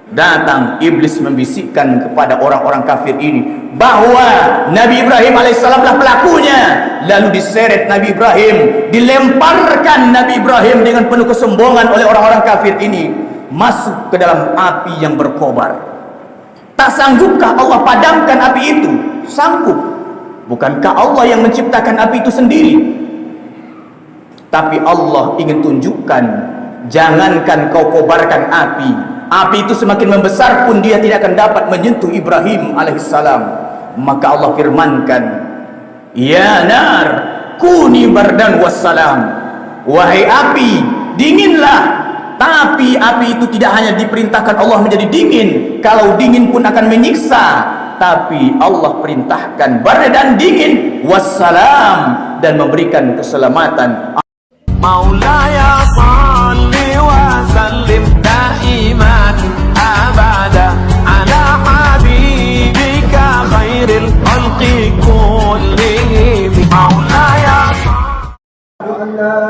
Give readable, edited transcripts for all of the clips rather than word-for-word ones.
Datang iblis membisikkan kepada orang-orang kafir ini bahwa Nabi Ibrahim alaihissalamlah pelakunya. Lalu diseret Nabi Ibrahim, dilemparkan Nabi Ibrahim dengan penuh kesombongan oleh orang-orang kafir ini, masuk ke dalam api yang berkobar. Tak sanggupkah Allah padamkan api itu? Sanggup. Bukankah Allah yang menciptakan api itu sendiri? Tapi Allah ingin tunjukkan, jangankan kau kobarkan api, api itu semakin membesar pun dia tidak akan dapat menyentuh Ibrahim alaihissalam. Maka Allah firmankan, ya nar kuni bardan wassalam, wahai api, dinginlah. Tapi api itu tidak hanya diperintahkan Allah menjadi dingin, kalau dingin pun akan menyiksa. Tapi Allah perintahkan bardan dingin wassalam, dan memberikan keselamatan. Maulaya salli wa sallim daiman abada ala habibika khairil khalqi kullihim. Maulaya salli la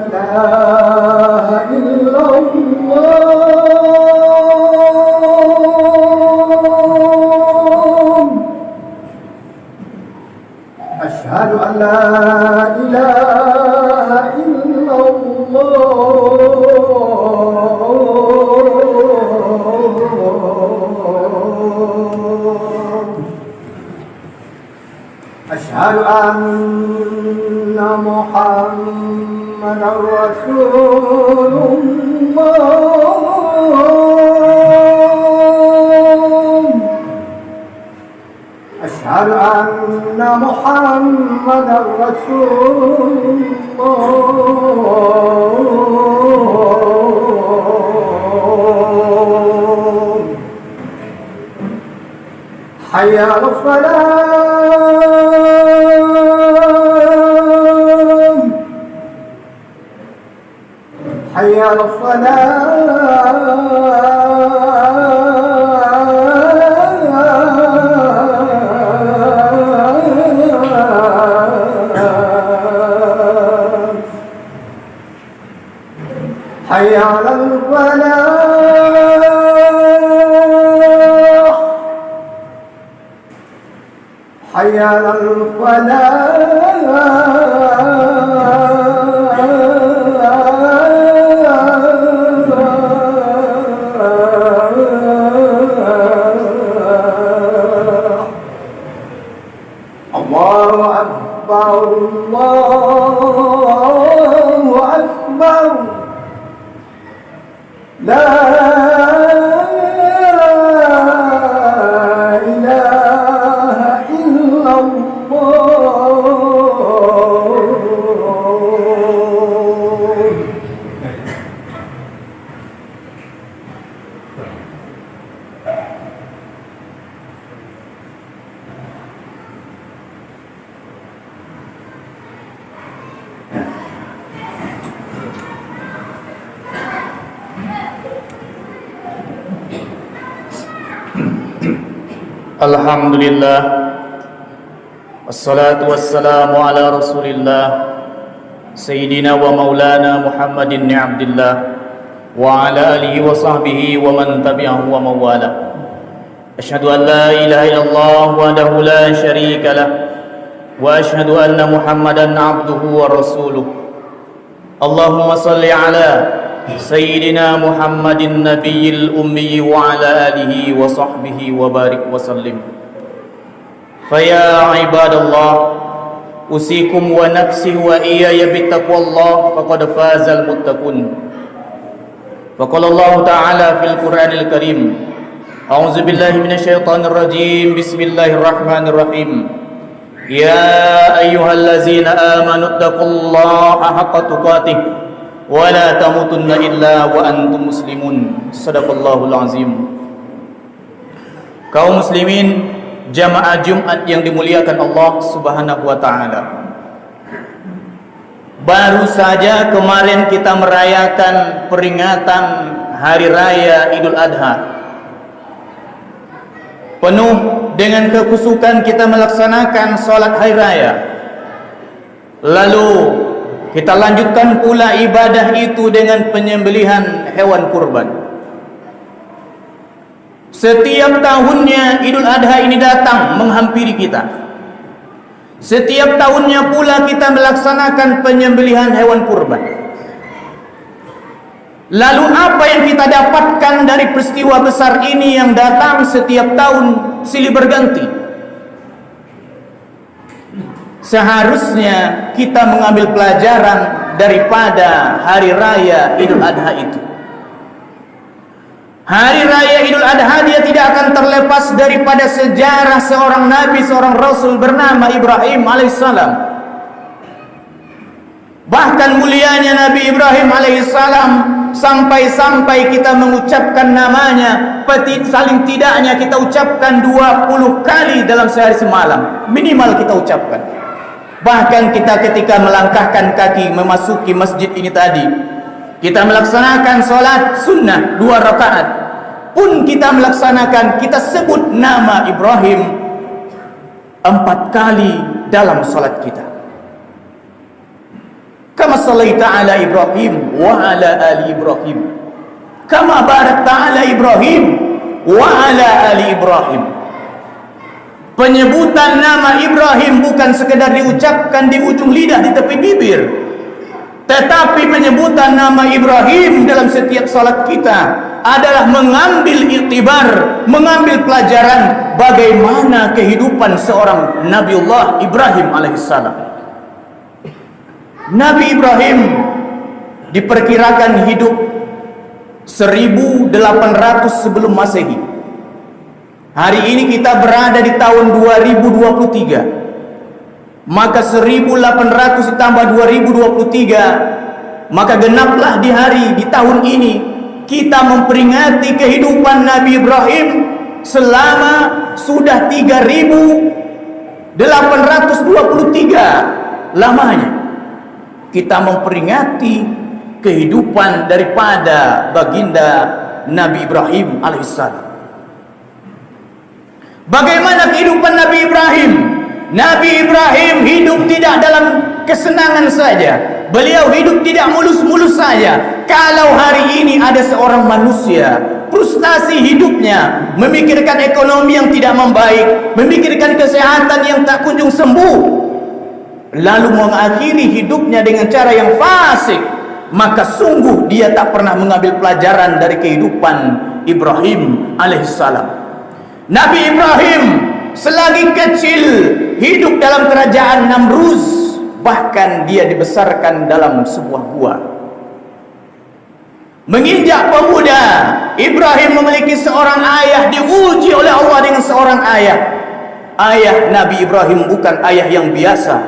ilaha illallah. Asyhadu an la ilaha Asyhadu anna Muhammadar Rasulullah. Asyhadu anna Muhammadar Rasulullah. Hayya 'alas salam. Hayya 'alas salam. Hayya 'alal falah. Hayya 'alal falah. Allahu akbar, Allahu akbar. La ilaha illallah. Alhamdulillah, wassalatu wassalamu ala rasulillah, Sayyidina wa maulana Muhammadin Abdillah, wa ala alihi wa sahbihi wa man tabi'ahu wa mawala. Ashhadu an la ilaha illallah wahdahu la syarika lah, wa ashhadu anna Muhammadan abduhu wa rasuluh. Allahumma salli ala Sayyidina Muhammadin Nabiyil Ummi wa ala alihi wa sahbihi wa barik wa sallim. Faya ibadallah, usikum wa nafsi wa iyaya bittaqwallah, faqad fazal muttaqun. Faqala Allah Ta'ala fil Qur'anil Karim, a'udzu billahi minasyaitonir rajim, bismillahirrahmanirrahim. Ya ayyuhallazina amanu taqullaha haqqa tuqatih wa la tamutunna illa wa antum muslimun. Sadaqallahul azim. Kaum muslimin, jamaah Jumat yang dimuliakan Allah Subhanahu wa taala. Baru saja kemarin kita merayakan peringatan hari raya Idul Adha. Penuh dengan kekhusukan kita melaksanakan salat hari raya. Lalu kita lanjutkan pula ibadah itu dengan penyembelihan hewan kurban. Setiap tahunnya Idul Adha ini datang menghampiri kita. Setiap tahunnya pula kita melaksanakan penyembelihan hewan kurban. Lalu apa yang kita dapatkan dari peristiwa besar ini yang datang setiap tahun silih berganti? Seharusnya kita mengambil pelajaran daripada hari raya Idul Adha itu. Hari raya Idul Adha dia tidak akan terlepas daripada sejarah seorang nabi, seorang rasul bernama Ibrahim alaihissalam. Bahkan mulianya Nabi Ibrahim alaihissalam sampai-sampai kita mengucapkan namanya, saling tidaknya kita ucapkan 20 kali dalam sehari semalam, minimal kita ucapkan. Bahkan kita ketika melangkahkan kaki memasuki masjid ini tadi, kita melaksanakan sholat sunnah 2 rakaat pun kita melaksanakan, kita sebut nama Ibrahim 4 kali dalam sholat kita. Kama sallaita ala Ibrahim wa ala ali Ibrahim, kama barakta ala Ibrahim wa ala ali Ibrahim. Penyebutan nama Ibrahim bukan sekedar diucapkan di ujung lidah, di tepi bibir, tetapi penyebutan nama Ibrahim dalam setiap salat kita adalah mengambil iktibar, mengambil pelajaran bagaimana kehidupan seorang Nabiullah Ibrahim alaihissalam. Nabi Ibrahim diperkirakan hidup 1800 sebelum Masehi. Hari ini kita berada di tahun 2023. Maka 1800 ditambah 2023, maka genaplah di tahun ini kita memperingati kehidupan Nabi Ibrahim selama sudah 3823 lamanya. Kita memperingati kehidupan daripada baginda Nabi Ibrahim alaihissalam. Bagaimana kehidupan Nabi Ibrahim? Nabi Ibrahim hidup tidak dalam kesenangan saja. Beliau hidup tidak mulus-mulus saja. Kalau hari ini ada seorang manusia frustasi hidupnya, memikirkan ekonomi yang tidak membaik, memikirkan kesehatan yang tak kunjung sembuh, lalu mengakhiri hidupnya dengan cara yang fasik, maka sungguh dia tak pernah mengambil pelajaran dari kehidupan Ibrahim alaihissalam. Nabi Ibrahim selagi kecil hidup dalam kerajaan Namruz, bahkan dia dibesarkan dalam sebuah gua. Menginjak pemuda, Ibrahim memiliki seorang ayah, diuji oleh Allah dengan seorang ayah. Ayah Nabi Ibrahim bukan ayah yang biasa.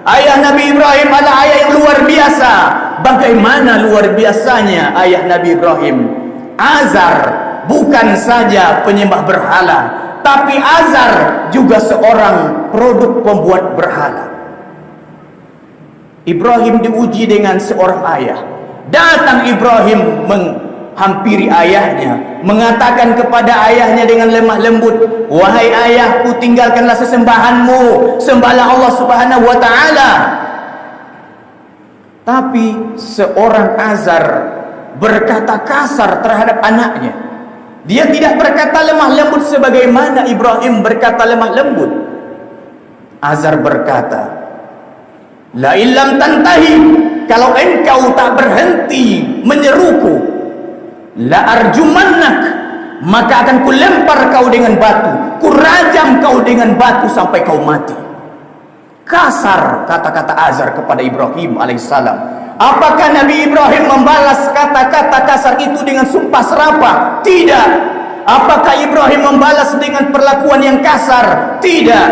Ayah Nabi Ibrahim adalah ayah yang luar biasa. Bagaimana luar biasanya ayah Nabi Ibrahim? Azar bukan saja penyembah berhala, tapi Azar juga seorang produk pembuat berhala. Ibrahim diuji dengan seorang ayah. Datang Ibrahim menghampiri ayahnya, mengatakan kepada ayahnya dengan lemah lembut, "Wahai ayahku, tinggalkanlah sesembahanmu, sembahlah Allah Subhanahu wa taala." Tapi seorang Azar berkata kasar terhadap anaknya. Dia tidak berkata lemah lembut sebagaimana Ibrahim berkata lemah lembut. Azar berkata, "La illam tantahi, kalau engkau tak berhenti menyeruku, la arjumannak, maka akan kulempar kau dengan batu, kurajam kau dengan batu sampai kau mati." Kasar kata-kata Azar kepada Ibrahim alaihissalam. Apakah Nabi Ibrahim membalas kata-kata kasar itu dengan sumpah serapah? Tidak. Apakah Ibrahim membalas dengan perlakuan yang kasar? Tidak.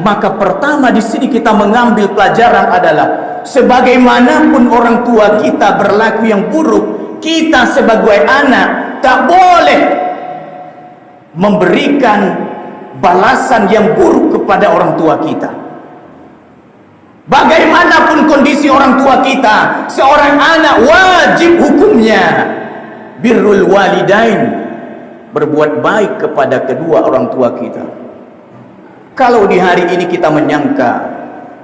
Maka pertama di sini kita mengambil pelajaran adalah sebagaimanapun orang tua kita berlaku yang buruk, kita sebagai anak tak boleh memberikan balasan yang buruk kepada orang tua kita. Bagaimanapun kondisi orang tua kita, seorang anak wajib hukumnya birrul walidain, berbuat baik kepada kedua orang tua kita. Kalau di hari ini kita menyangka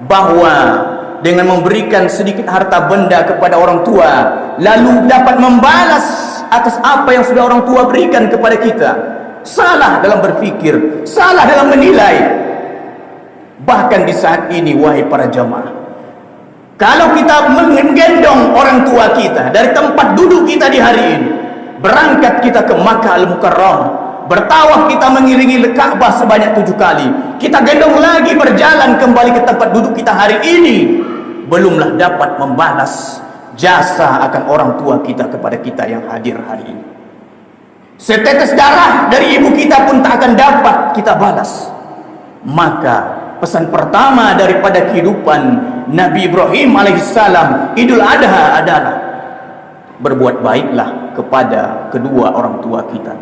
bahwa dengan memberikan sedikit harta benda kepada orang tua lalu dapat membalas atas apa yang sudah orang tua berikan kepada kita, salah dalam berpikir, salah dalam menilai. Bahkan di saat ini, wahai para jamaah, kalau kita menggendong orang tua kita dari tempat duduk kita di hari ini, berangkat kita ke Makkah Al-Mukarramah, bertawaf kita mengiringi Ka'bah sebanyak 7 kali, kita gendong lagi berjalan kembali ke tempat duduk kita hari ini, belumlah dapat membalas jasa akan orang tua kita kepada kita yang hadir hari ini. Setetes darah dari ibu kita pun tak akan dapat kita balas. Maka pesan pertama daripada kehidupan Nabi Ibrahim alaihissalam, Idul Adha, adalah berbuat baiklah kepada kedua orang tua kita.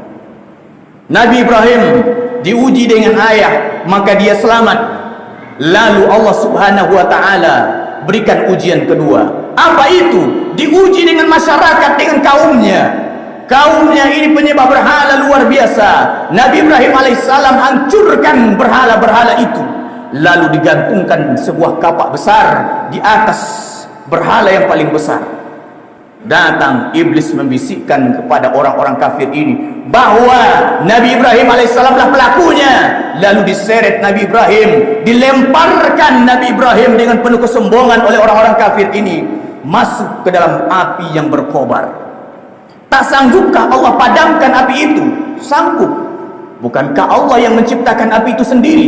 Nabi Ibrahim diuji dengan ayah, maka dia selamat. Lalu Allah Subhanahu wa taala berikan ujian kedua. Apa itu? Diuji dengan masyarakat, dengan kaumnya. Kaumnya ini penyembah berhala luar biasa. Nabi Ibrahim alaihissalam hancurkan berhala-berhala itu, lalu digantungkan sebuah kapak besar di atas berhala yang paling besar. Datang iblis membisikkan kepada orang-orang kafir ini bahwa Nabi Ibrahim alaihissalam lah pelakunya. Lalu diseret Nabi Ibrahim, dilemparkan Nabi Ibrahim dengan penuh kesombongan oleh orang-orang kafir ini masuk ke dalam api yang berkobar. Tak sanggupkah Allah padamkan api itu? Sanggup. Bukankah Allah yang menciptakan api itu sendiri?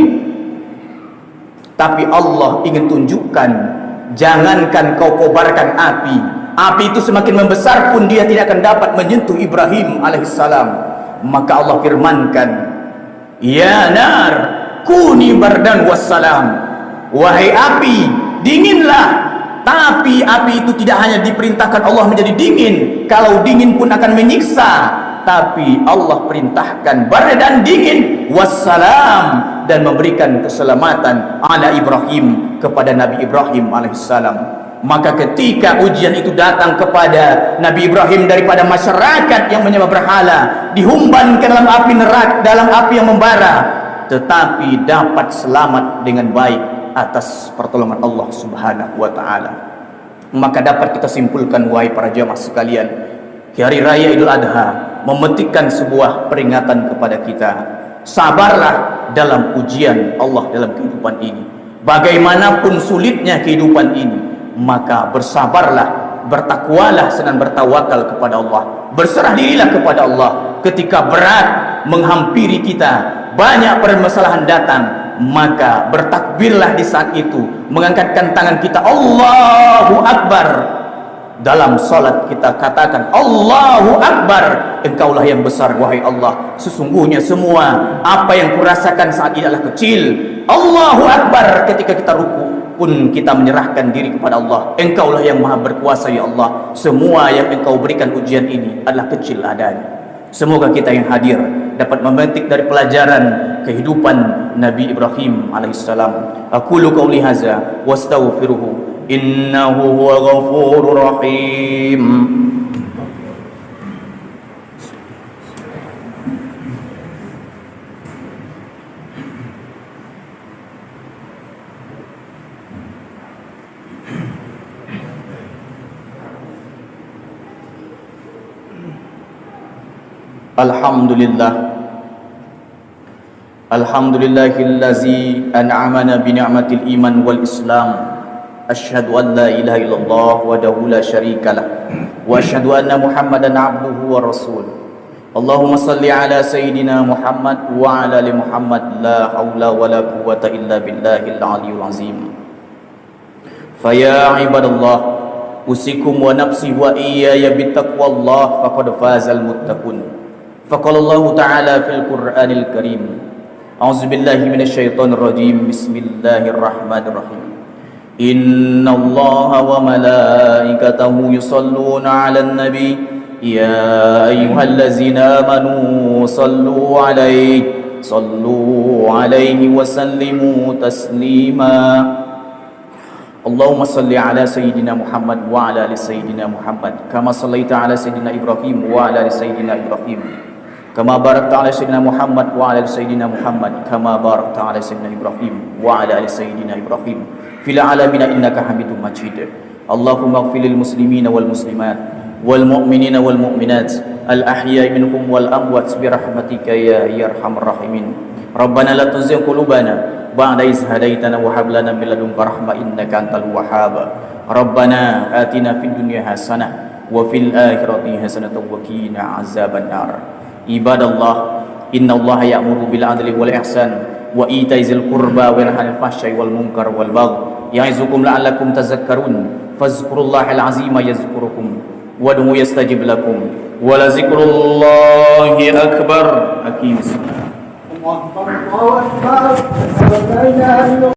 Tapi Allah ingin tunjukkan, jangankan kau kobarkan api, api itu semakin membesar pun dia tidak akan dapat menyentuh Ibrahim alaihissalam. Maka Allah firmankan, ya nar kuni bardan wassalam, wahai api, dinginlah. Tapi api itu tidak hanya diperintahkan Allah menjadi dingin, kalau dingin pun akan menyiksa, tapi Allah perintahkan bardan dingin wassalam, dan memberikan keselamatan ala Ibrahim, kepada Nabi Ibrahim alaihissalam. Maka ketika ujian itu datang kepada Nabi Ibrahim daripada masyarakat yang menyembah berhala, dihumban ke dalam api neraka, dalam api yang membara, tetapi dapat selamat dengan baik atas pertolongan Allah Subhanahu wa taala. Maka dapat kita simpulkan, wahai para jamaah sekalian, hari raya Idul Adha memetikkan sebuah peringatan kepada kita. Sabarlah dalam ujian Allah dalam kehidupan ini. Bagaimanapun sulitnya kehidupan ini, maka bersabarlah, bertakwalah, sedang bertawakal kepada Allah. Berserah dirilah kepada Allah. Ketika berat menghampiri kita, banyak permasalahan datang, maka bertakbirlah di saat itu, mengangkatkan tangan kita, Allahu Akbar. Dalam salat kita katakan, Allahu Akbar, engkaulah yang besar wahai Allah. Sesungguhnya semua apa yang kurasakan saat ini adalah kecil. Allahu Akbar. Ketika kita ruku pun kita menyerahkan diri kepada Allah. Engkaulah yang maha berkuasa ya Allah. Semua yang engkau berikan ujian ini adalah kecil adanya. Semoga kita yang hadir dapat memetik dari pelajaran kehidupan Nabi Ibrahim alaihissalam. Aqulu qauli hadza wastaghfiruhu innahu huwal ghafurur rahim. Alhamdulillahillazi an'amana bi ni'matil iman wal islam. Asyhadu an la ilaha illallah wahdahu la syarikalah wa asyhadu anna Muhammadan abduhu wa rasul. Allahumma salli ala sayyidina Muhammad wa ala ali Muhammad. La haula wa la quwwata illa billahil aliyyil azim. Fa ya ibadallah, usikum wa nafsi wa iyaya bittaqwallah faqad fazal muttaqun. Faqala Allah Ta'ala fil Qur'anil Karim, a'udzu billahi minasyaitonir rajim, bismillahirrahmanirrahim. Inna Allaha wa malaikatahu yusalluna 'alan nabi ya ayyuhallazina amanu sallu 'alaihi wa sallimu taslima. Allahumma salli ala sayyidina Muhammad wa ala ali sayyidina Muhammad kama sallaita ala sayyidina Ibrahim wa ala ali sayyidina Ibrahim kama barakta ala sayyidina Muhammad wa ala ali sayyidina Muhammad kama barakta ala sayyidina Ibrahim wa ala ali sayyidina Ibrahim fil alamin innaka Hamidum Majid. Allahumma ighfir lil muslimina wal muslimat والمؤمنين والمؤمنات الأحياء منهم والأموات برحمتك يا أرحم الراحمين ربنا لا تزغ قلوبنا بعد إذ هديتنا وهب لنا من لدنك رحمة إنك أنت الوهاب ربنا آتنا في الدنيا حسنة وفي الآخرة حسنة وقنا عذاب النار عباد الله إن الله يأمر بالعدل والإحسان وإيتاء ذي القربى وينهى عن الفحشاء والمنكر والبغي يعظكم لعلكم تذكرون فاذكروا الله العظيم يذكركم وادعوه يستجب لكم ولذكر الله أكبر أقيموا الصلاة الله أكبر. لا إله إلا الله.